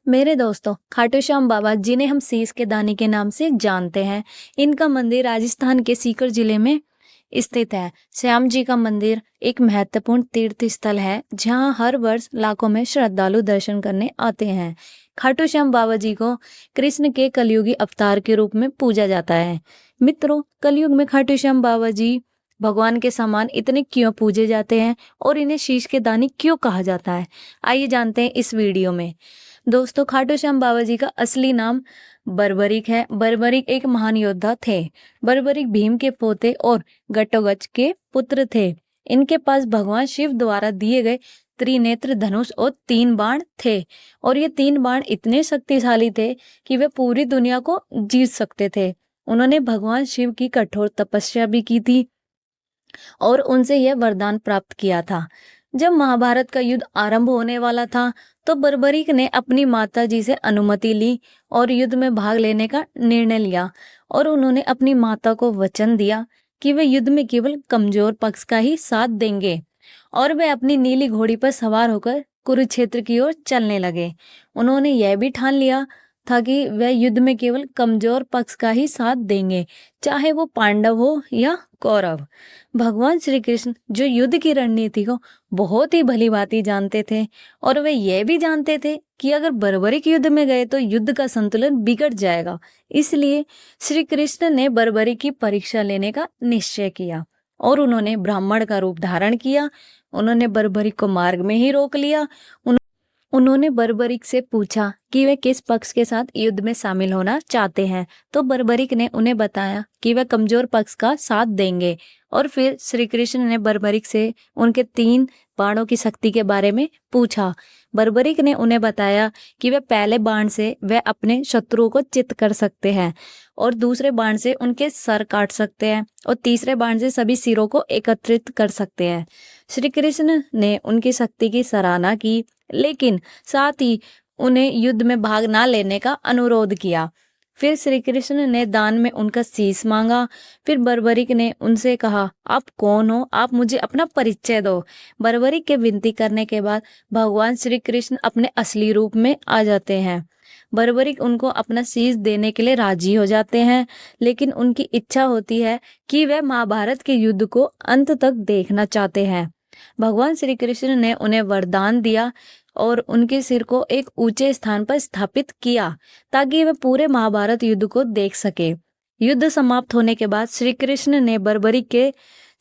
मेरे दोस्तों, खाटू श्याम बाबा जिन्हें हम शीश के दानी के नाम से जानते हैं, इनका मंदिर राजस्थान के सीकर जिले में स्थित है। श्याम जी का मंदिर एक महत्वपूर्ण तीर्थ स्थल है जहां हर वर्ष लाखों में श्रद्धालु दर्शन करने आते हैं। खाटू श्याम बाबा जी को कृष्ण के कलयुगी अवतार के रूप में पूजा जाता है। मित्रों, कलयुग में खाटू श्याम बाबा जी भगवान के समान इतने क्यों पूजे जाते हैं और इन्हें शीश के दानी क्यों कहा जाता है, आइए जानते हैं इस वीडियो में। दोस्तों, खाटू श्याम बाबा जी का असली नाम बर्बरिक है। बर्बरिक एक महान योद्धा थे। बर्बरिक भीम के पोते और घटोत्कच के पुत्र थे। इनके पास भगवान शिव द्वारा दिए गए त्रिनेत्र धनुष और 3 बाण थे और ये 3 बाण इतने शक्तिशाली थे कि वे पूरी दुनिया को जीत सकते थे। उन्होंने भगवान शिव की कठोर तपस्या भी की थी और उनसे यह वरदान प्राप्त किया था। जब महाभारत का युद्ध आरंभ होने वाला था तो बर्बरिक ने अपनी माता जी से अनुमति ली और युद्ध में भाग लेने का निर्णय लिया और उन्होंने अपनी माता को वचन दिया कि वे युद्ध में केवल कमजोर पक्ष का ही साथ देंगे और वे अपनी नीली घोड़ी पर सवार होकर कुरुक्षेत्र की ओर चलने लगे। उन्होंने यह भी ठान लिया था कि वह युद्ध में केवल कमजोर पक्ष का ही साथ देंगे, चाहे वो पांडव हो या कौरव। भगवान श्री कृष्ण जो युद्ध की रणनीति को बहुत ही भली भांति जानते थे और वे यह भी जानते थे कि अगर बर्बरिक युद्ध में गए तो युद्ध का संतुलन बिगड़ जाएगा, इसलिए श्री कृष्ण ने बर्बरिक की परीक्षा लेने का निश्चय किया और उन्होंने ब्राह्मण का रूप धारण किया। उन्होंने बर्बरिक को मार्ग में ही रोक लिया। उन्होंने बर्बरिक से पूछा कि वे किस पक्ष के साथ युद्ध में शामिल होना चाहते हैं, तो बर्बरिक ने उन्हें बताया कि वे कमजोर पक्ष का साथ देंगे और फिर श्री कृष्ण ने बर्बरिक से उनके 3 बाणों की शक्ति के बारे में पूछा। बर्बरिक ने उन्हें बताया कि वे पहले बाण से वे अपने शत्रुओं को चित कर सकते हैं और दूसरे बाण से उनके सर काट सकते हैं और तीसरे बाण से सभी सिरों को एकत्रित कर सकते हैं। श्री कृष्ण ने उनकी शक्ति की सराहना की, लेकिन साथ ही उन्हें युद्ध में भाग ना लेने का अनुरोध किया। फिर श्री कृष्ण ने दान में उनका शीश मांगा। फिर बर्बरिक ने उनसे कहा, आप कौन हो, आप मुझे अपना परिचय दो। बर्बरिक के विनती करने के बाद भगवान श्री कृष्ण अपने असली रूप में आ जाते हैं। बर्बरिक उनको अपना शीश देने के लिए राजी हो जाते हैं, लेकिन उनकी इच्छा होती है कि वे महाभारत के युद्ध को अंत तक देखना चाहते हैं। भगवान श्री कृष्ण ने उन्हें वरदान दिया और उनके सिर को एक ऊंचे स्थान पर स्थापित किया ताकि वे पूरे महाभारत युद्ध को देख सके। युद्ध समाप्त होने के बाद श्री कृष्ण ने बर्बरिक के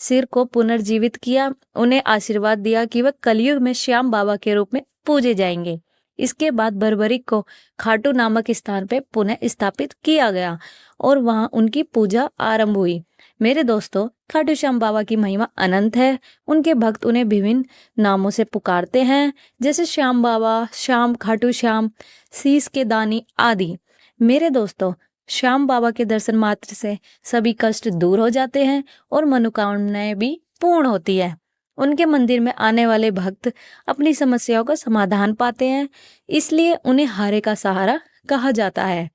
सिर को पुनर्जीवित किया, उन्हें आशीर्वाद दिया कि वे कलयुग में श्याम बाबा के रूप में पूजे जाएंगे। इसके बाद बर्बरिक को खाटू नामक स्थान पर पुनः स्थापित किया गया और वहां उनकी पूजा आरंभ हुई। मेरे दोस्तों, खाटू श्याम बाबा की महिमा अनंत है। उनके भक्त उन्हें विभिन्न नामों से पुकारते हैं, जैसे श्याम बाबा, श्याम खाटू श्याम, शीश के दानी आदि। मेरे दोस्तों, श्याम बाबा के दर्शन मात्र से सभी कष्ट दूर हो जाते हैं और मनोकामनाएं भी पूर्ण होती है। उनके मंदिर में आने वाले भक्त अपनी समस्याओं का समाधान पाते हैं, इसलिए उन्हें हारे का सहारा कहा जाता है।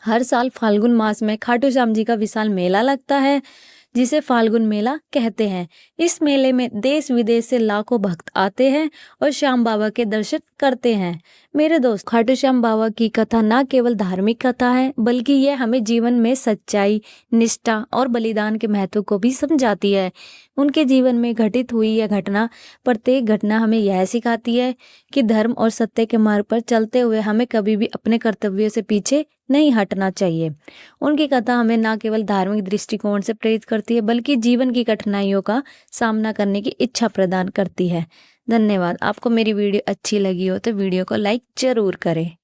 हर साल फाल्गुन मास में खाटू श्याम जी का विशाल मेला लगता है, जिसे फाल्गुन मेला कहते हैं। इस मेले में देश विदेश से लाखों भक्त आते हैं और श्याम बाबा के दर्शन करते हैं। मेरे दोस्त, खाटू श्याम बाबा की कथा न केवल धार्मिक कथा है, बल्कि यह हमें जीवन में सच्चाई, निष्ठा और बलिदान के महत्व को भी समझाती है। उनके जीवन में घटित हुई यह घटना, प्रत्येक घटना हमें यह सिखाती है कि धर्म और सत्य के मार्ग पर चलते हुए हमें कभी भी अपने कर्तव्यों से पीछे नहीं हटना चाहिए। उनकी कथा हमें न केवल धार्मिक दृष्टिकोण से प्रेरित करती है, बल्कि जीवन की कठिनाइयों का सामना करने की इच्छा प्रदान करती है। धन्यवाद। आपको मेरी वीडियो अच्छी लगी हो तो वीडियो को लाइक जरूर करें।